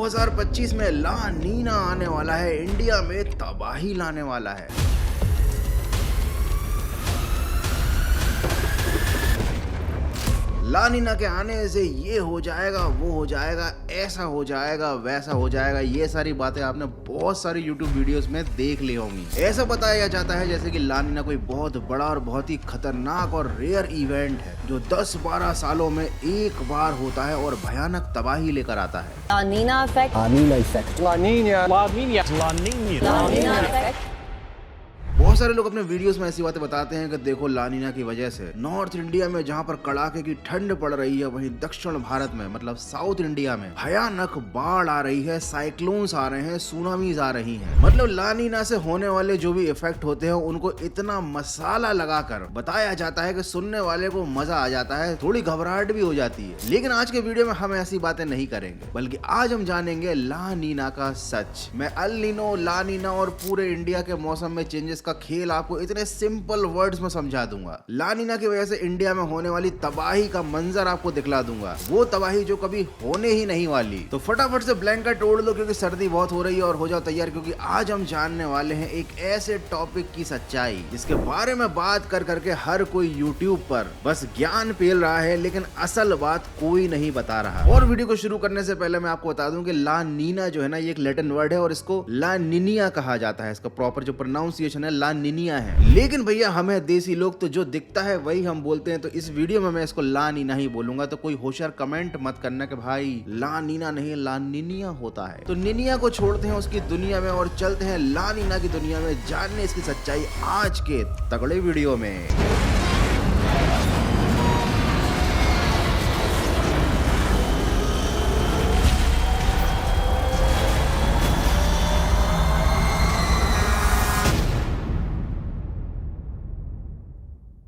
2025 में ला नीना आने वाला है, इंडिया में तबाही लाने वाला है। ला नीना के आने से ये हो जाएगा, वो हो जाएगा, ऐसा हो जाएगा, वैसा हो जाएगा, ये सारी बातें आपने बहुत सारी YouTube वीडियोस में देख ली होंगी। ऐसा बताया जाता है जैसे कि ला नीना कोई बहुत बड़ा और बहुत ही खतरनाक और रेयर इवेंट है जो 10-12 सालों में एक बार होता है और भयानक तबाही लेकर आता है। La Nina effect. La Nina effect. La Nina. La Nina. La Nina. La Nina effect. बहुत सारे लोग अपने वीडियोस में ऐसी बातें बताते हैं कि देखो ला नीना की वजह से नॉर्थ इंडिया में जहां पर कड़ाके की ठंड पड़ रही है, वहीं दक्षिण भारत में मतलब साउथ इंडिया में भयानक बाढ़ आ रही है, साइक्लोन्स आ रहे हैं, सुनामीज आ रही हैं। मतलब ला नीना से होने वाले जो भी इफेक्ट होते हैं उनको इतना मसाला लगाकर बताया जाता है कि सुनने वाले को मजा आ जाता है, थोड़ी घबराहट भी हो जाती है। लेकिन आज के वीडियो में हम ऐसी बातें नहीं करेंगे, बल्कि आज हम जानेंगे ला नीना का सच। मैं अल नीनो, ला नीना और पूरे इंडिया के मौसम में चेंजेस का खेल आपको इतने सिंपल वर्ड्स में समझा दूंगा। ला नीना की वजह से इंडिया में होने वाली तबाही का मंजर आपको दिखला दूंगा, वो तबाही जो कभी होने ही नहीं वाली। तो फटाफट से ब्लैंकेट ओढ़ लो क्योंकि सर्दी बहुत हो रही है और हो जाओ तैयार, क्योंकि आज हम जानने वाले हैं एक ऐसे टॉपिक की सच्चाई जिसके बारे में बात कर करके हर कोई यूट्यूब पर बस ज्ञान पेल रहा है, लेकिन असल बात कोई नहीं बता रहा। और वीडियो को शुरू करने से पहले मैं आपको बता दूं कि ला नीना जो है ना, ये एक लैटिन वर्ड है और इसको ला निनिया कहा जाता है। इसका प्रॉपर जो प्रोनाउंसिएशन है ला निनिया है। लेकिन भैया हमें देसी लोग तो जो दिखता है वही हम बोलते हैं, तो इस वीडियो में मैं इसको ला नीना ही बोलूंगा। तो कोई होशियार कमेंट मत करना कि भाई ला नीना नहीं ला निनिया होता है। तो निनिया को छोड़ते हैं उसकी दुनिया में और चलते हैं ला नीना की दुनिया में जानने इसकी सच्चाई आज के तगड़े वीडियो में।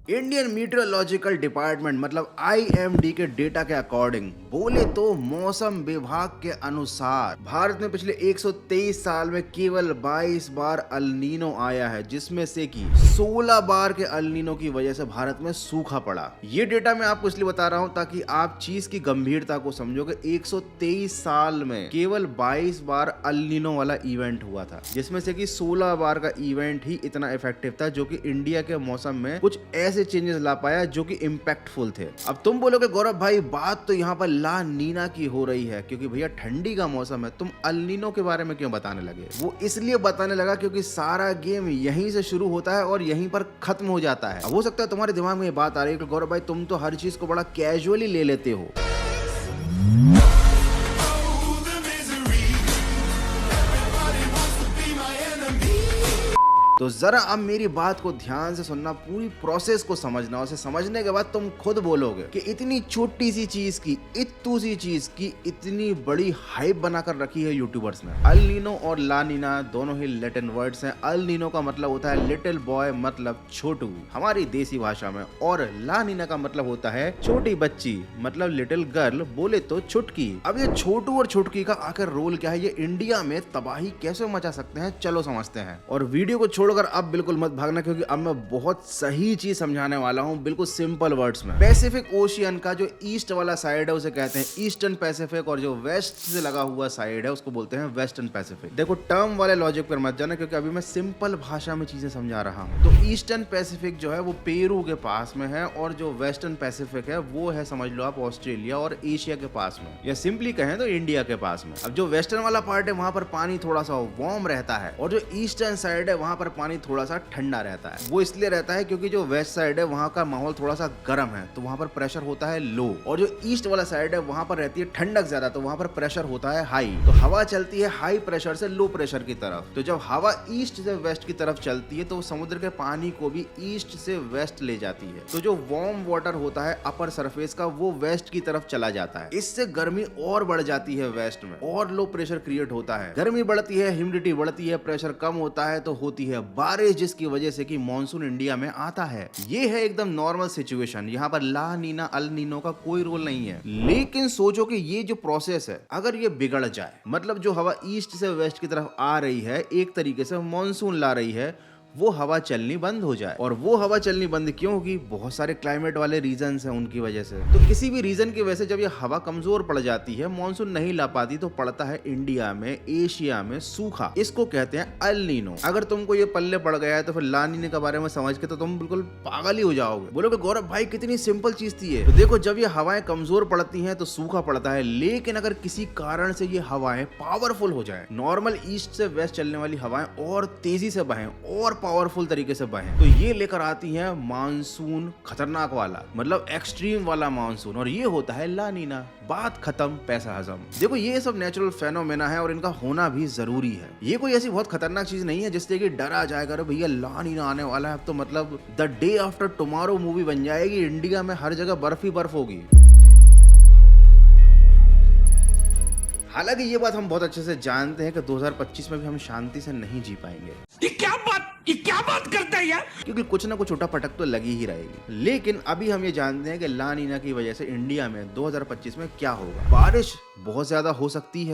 इंडियन मीटरोलॉजिकल डिपार्टमेंट मतलब IMD के डेटा के अकॉर्डिंग बोले तो मौसम विभाग के अनुसार भारत में पिछले 123 साल में केवल 22 बार अल नीनो आया है, जिसमें से कि 16 बार के अल नीनो की वजह से भारत में सूखा पड़ा। ये डेटा मैं आपको इसलिए बता रहा हूं ताकि आप चीज की गंभीरता को समझो कि 123 साल में केवल 22 बार अल नीनो वाला इवेंट हुआ था, जिसमें से कि 16 बार का इवेंट ही इतना इफेक्टिव था जो कि इंडिया के मौसम में कुछ ऐसे चेंजेस ला पाया जो कि इम्पैक्टफुल थे। अब तुम बोलोगे गौरव भाई बात तो यहाँ पर ला नीना की हो रही है क्योंकि भैया ठंडी का मौसम है, तुम अल नीनो के बारे में क्यों बताने लगे? वो इसलिए बताने लगा क्योंकि सारा गेम यहीं से शुरू होता है और यहीं पर खत्म हो जाता है। अब हो सकता है तुम्हारे दिमाग में ये बात आ रही है कि गौरव भाई तुम तो हर चीज को बड़ा कैजुअली ले लेते हो। तो जरा अब मेरी बात को ध्यान से सुनना, पूरी प्रोसेस को समझना, उसे समझने के बाद तुम खुद बोलोगे कि इतनी छोटी सी चीज की, इत्तू सी चीज की इतनी बड़ी हाइप बनाकर रखी है यूट्यूबर्स ने। अल नीनो और ला नीना दोनों ही लैटिन वर्ड्स हैं। अल नीनो का मतलब होता है लिटिल बॉय, मतलब छोटू हमारी देसी भाषा में, और ला नीना का मतलब होता है छोटी बच्ची, मतलब लिटिल गर्ल, बोले तो छुटकी। अब ये छोटू और छुटकी का आखिर रोल क्या है? ये इंडिया में तबाही कैसे मचा सकते हैं, चलो समझते हैं। और वीडियो को छोड़कर अब बिल्कुल मत भागना क्योंकि अब मैं बहुत सही चीज समझाने वाला हूं, बिल्कुल सिंपल वर्ड्स में। पैसिफिक ओशियन का जो ईस्ट वाला साइड है उसे कहते हैं ईस्टर्न पैसिफिक, और जो वेस्ट से लगा हुआ साइड है उसको बोलते हैं वेस्टर्न पैसिफिक। देखो टर्म वाले लॉजिक पर मत जाना क्योंकि अभी मैं सिंपल भाषा में चीजें समझा रहा हूं। तो ईस्टर्न पैसिफिक जो है वो पेरू के पास में है, और जो वेस्टर्न पैसिफिक है वो है समझ लो आप ऑस्ट्रेलिया और एशिया के पास में, या सिंपली कहें तो इंडिया के पास में। अब जो वेस्टर्न वाला पार्ट है वहां पर पानी थोड़ा सा वार्म रहता है, और जो ईस्टर्न साइड है वहां पर पानी थोड़ा सा ठंडा रहता है। वो इसलिए रहता है क्योंकि जो वेस्ट साइड है वहां का माहौल थोड़ा सा गर्म है, तो वहां पर प्रेशर होता है लो, और जो ईस्ट वाला साइड है वहां पर रहती है ठंडक ज्यादा, तो वहां पर प्रेशर होता है हाई। तो हवा चलती है हाई प्रेशर से लो प्रेशर की तरफ। तो जब हवा ईस्ट से वेस्ट की तरफ चलती है तो समुद्र के पानी को भी ईस्ट से वेस्ट ले जाती है। तो जो वार्म वाटर होता है अपर सरफेस का वो वेस्ट की तरफ चला जाता है। इससे गर्मी और बढ़ जाती है वेस्ट में, और लो प्रेशर क्रिएट होता है। गर्मी बढ़ती है, ह्यूमिडिटी बढ़ती है, प्रेशर कम होता है तो होती है बारिश, जिसकी वजह से कि मॉनसून इंडिया में आता है। ये है एकदम नॉर्मल सिचुएशन। यहाँ पर ला नीना अल नीनो का कोई रोल नहीं है। लेकिन सोचो कि ये जो प्रोसेस है अगर ये बिगड़ जाए, मतलब जो हवा ईस्ट से वेस्ट की तरफ आ रही है एक तरीके से मॉनसून ला रही है, वो हवा चलनी बंद हो जाए। और वो हवा चलनी बंद क्यों होगी? बहुत सारे क्लाइमेट वाले रीजन हैं उनकी वजह से। तो किसी भी रीजन की वजह से जब ये हवा कमजोर पड़ जाती है, मानसून नहीं ला पाती, तो पड़ता है इंडिया में, एशिया में सूखा। इसको कहते हैं अल नीनो। अगर तुमको ये पल्ले पड़ गया है तो फिर ला नीनो के बारे में समझ के तो तुम बिल्कुल पागल ही हो जाओगे। बोलोगे गौरव भाई कितनी सिंपल चीज थी ये। तो देखो, जब ये हवाएं कमजोर पड़ती हैं तो सूखा पड़ता है, लेकिन अगर किसी कारण से ये हवाएं पावरफुल हो जाए, नॉर्मल ईस्ट से वेस्ट चलने वाली हवाएं और तेजी से बहें और पावरफुल तरीके से बहें, तो ये लेकर आती है मानसून खतरनाक वाला, मतलब एक्सट्रीम वाला मानसून, और ये होता है ला नीना। बात खत्म, पैसा हजम। देखो, ये सब नेचुरल फेनोमेना है और इनका होना भी जरूरी है। ये कोई ऐसी बहुत खतरनाक चीज नहीं है जिससे कि डरा जाएगा अरे भैया ला नीना आने वाला है, अब तो मतलब the day after tomorrow movie बन जाएगी, इंडिया में हर जगह बर्फ ही बर्फ होगी। हालांकि ये बात हम बहुत अच्छे से जानते हैं कि 2025 में भी हम शांति से नहीं जी पाएंगे। ये क्या बात करता है यार? क्योंकि कुछ ना कुछ उठापटक तो लगी ही रहेगी। लेकिन अभी हम ये जानते हैं कि ला नीना की वजह से इंडिया में 2025 में क्या होगा। बारिश बहुत ज्यादा हो सकती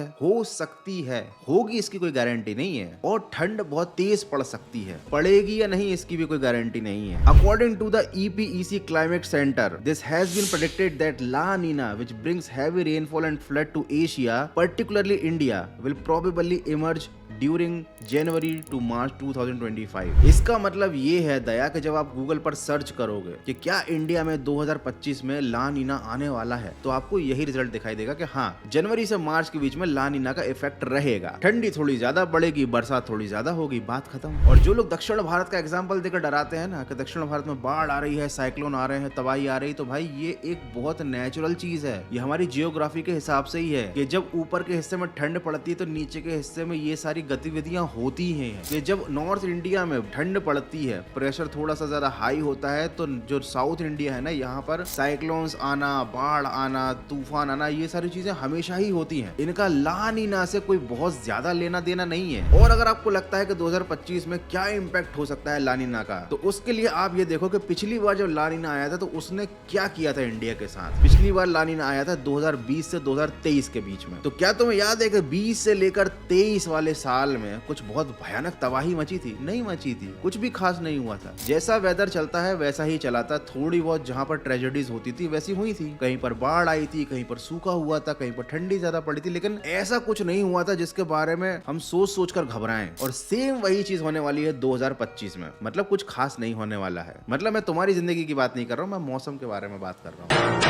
है, होगी इसकी कोई गारंटी नहीं है, और ठंड बहुत तेज पड़ सकती है, पड़ेगी या नहीं इसकी भी कोई गारंटी नहीं है। According to the EPEC climate centre, this has been predicted that La Nina which brings heavy rainfall and flood to Asia, particularly India, will probably emerge during January to March 2025। इसका मतलब ये है दया कि जब आप Google पर search करोगे कि क्या इंडिया में 2025 में ला नीना आने वाला है, तो आपको यही रिजल्ट दिखाई देगा कि हाँ, जनवरी से मार्च के बीच में ला नीना का इफेक्ट रहेगा। ठंडी थोड़ी ज्यादा बढ़ेगी, बरसात थोड़ी ज्यादा होगी, बात खत्म। और जो लोग दक्षिण भारत का एग्जाम्पल देकर डराते हैं ना कि दक्षिण भारत में बाढ़ आ रही है, साइक्लोन आ रहे हैं, तबाही आ रही, तो भाई ये एक बहुत नेचुरल चीज है। ये हमारी जियोग्राफी के हिसाब से ही है कि जब ऊपर के हिस्से में ठंड पड़ती है तो नीचे के हिस्से में ये सारी गतिविधियां होती हैं। कि जब नॉर्थ इंडिया में ठंड पड़ती है, प्रेशर थोड़ा सा ज्यादा हाई होता है, तो जो साउथ इंडिया है ना, यहाँ पर साइक्लोन्स आना, बाढ़ आना, तूफान आना, ये सारी चीजें हमेशा ही होती हैं। इनका ला नीना से कोई बहुत ज्यादा लेना देना नहीं है। और अगर आपको लगता है कि 2025 में क्या इम्पैक्ट हो सकता है ला नीना का, तो उसके लिए आप ये देखो कि पिछली बार जब ला नीना आया था तो उसने क्या किया था इंडिया के साथ। पिछली बार ला नीना आया था 2020 से 2023 के बीच में। तो क्या तुम्हें याद है कि 20 से लेकर 23 वाले साल में कुछ बहुत भयानक तबाही मची थी? नहीं मची थी, कुछ भी खास नहीं हुआ था। जैसा वेदर चलता है वैसा ही चला था। थोड़ी बहुत जहाँ पर ट्रेजेडीज होती थी वैसी हुई थी, कहीं पर बाढ़ आई थी, कहीं पर सूखा हुआ था, कहीं पर ठंडी ज्यादा पड़ी थी, लेकिन ऐसा कुछ नहीं हुआ था जिसके बारे में हम सोच सोच कर घबराएं। और सेम वही चीज होने वाली है 2025 में। मतलब कुछ खास नहीं होने वाला है। मतलब मैं तुम्हारी जिंदगी की बात नहीं कर रहा हूँ, मैं मौसम के बारे में बात कर रहा हूँ।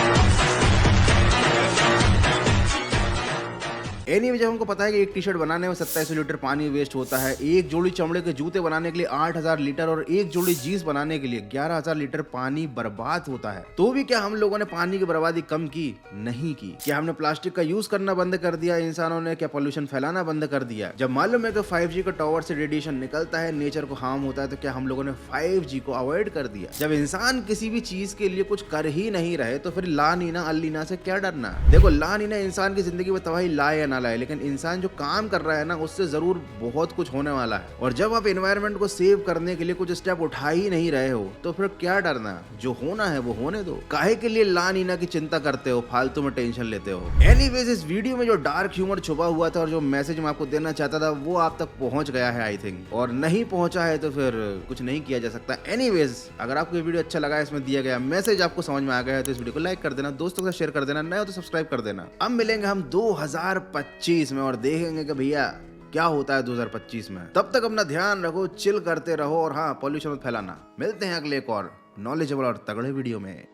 एनीवे, जब हमको पता है कि एक टी शर्ट बनाने में 27 लीटर पानी वेस्ट होता है, एक जोड़ी चमड़े के जूते बनाने के लिए 8000 लीटर और एक जोड़ी जीन्स बनाने के लिए 11000 लीटर पानी बर्बाद होता है, तो भी क्या हम लोगों ने पानी की बर्बादी कम की? नहीं की। क्या हमने प्लास्टिक का यूज करना बंद कर दिया इंसानों ने? क्या पोल्यूशन फैलाना बंद कर दिया? जब मालूम है कि 5G के टावर से रेडिएशन निकलता है, नेचर को हार्म होता है, तो क्या हम लोगों ने 5G को अवॉइड कर दिया? जब इंसान किसी भी चीज के लिए कुछ कर ही नहीं रहे, तो फिर ला नीना अल्लीना से क्या डरना? देखो, ला नीना इंसान की जिंदगी में तबाही लाए या ना लाए, लेकिन इंसान जो काम कर रहा है ना, उससे जरूर बहुत कुछ होने वाला है। और जब आप एनवायरनमेंट को सेव करने के लिए कुछ स्टेप उठा ही नहीं रहे हो, तो फिर क्या डरना? जो होना है वो होने दो। काहे के लिए ला नीना की चिंता करते हो, फालतू में टेंशन लेते हो? एनीवेज, इस वीडियो में जो डार्क ह्यूमर छुपा हुआ था और जो मैसेज मैं आपको देना चाहता था, वो आप तक पहुंच गया है आई थिंक। और नहीं पहुंचा है तो फिर कुछ नहीं किया जा सकता। एनीवेज, अगर आपको ये वीडियो अच्छा लगा, इसमें दिया गया मैसेज आपको समझ में आ गया है, तो इस वीडियो को लाइक कर देना, दोस्तों के साथ शेयर कर देना, नए हो तो सब्सक्राइब कर देना। अब मिलेंगे हम 2025 में और देखेंगे कि भैया क्या होता है 2025 में। तब तक अपना ध्यान रखो, चिल करते रहो, और हाँ, पॉल्यूशन मत फैलाना। मिलते हैं अगले एक और नॉलेजेबल और तगड़े वीडियो में।